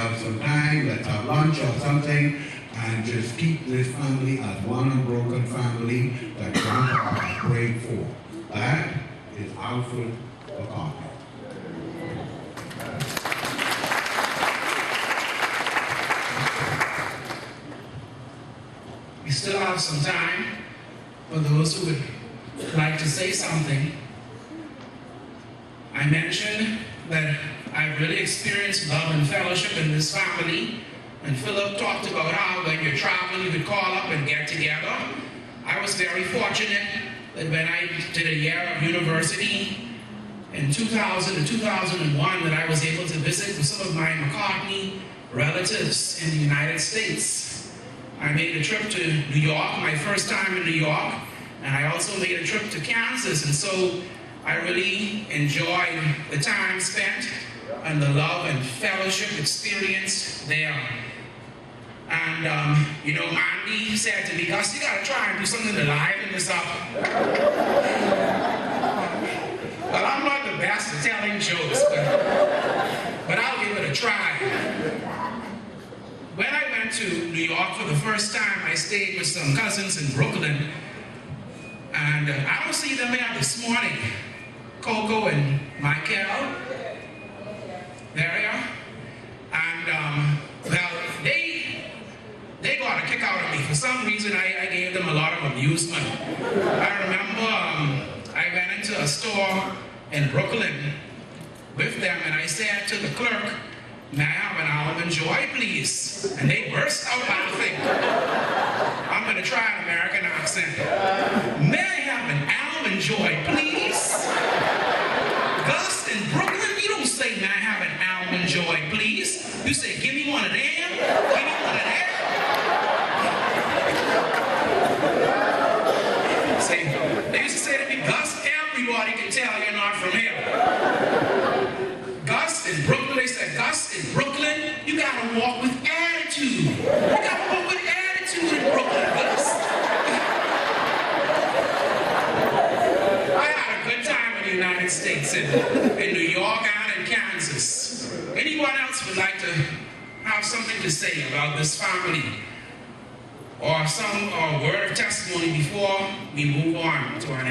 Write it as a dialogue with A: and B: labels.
A: have some time, let's have lunch or something, and just keep this family as one unbroken family that Grandpa has prayed for. That is Alfred McCartney.
B: We still have some time for those who would like to say something. I mentioned that I really experienced love and fellowship in this family, and Philip talked about how when you're traveling you could call up and get together. I was very fortunate that when I did a year of university in 2000 and 2001 that I was able to visit with some of my McCartney relatives in the United States. I made a trip to New York, my first time in New York, and I also made a trip to Kansas, and so I really enjoyed the time spent and the love and fellowship experience there. And, you know, Mandy said to me, Gus, you gotta try and do something to liven this up. Well, I'm not the best at telling jokes, but I'll give it a try. When I went to New York for the first time, I stayed with some cousins in Brooklyn. And I don't see them there this morning. Coco and Michael. There you are. And, well, they got a kick out of me. For some reason, I gave them a lot of amusement. I remember I went into a store in Brooklyn with them, and I said to the clerk, "May I have an almond joy, please?" And they burst out laughing. I'm going to try an American accent. "May I have an almond joy, please?" Gus, in Brooklyn, you don't say, "May I have an almond joy, please?" You say, "Give me one of them, give me one of them." See, they used to say to me, "Gus, everybody can tell you're not from here." Gus, in Brooklyn, they said, "Gus, in Brooklyn, you gotta walk with attitude. You gotta walk with attitude in Brooklyn, Gus." I had a good time in the United States, in New York and in Kansas. Anyone else would like to have something to say about this family? Or some word of testimony before we move on to our next?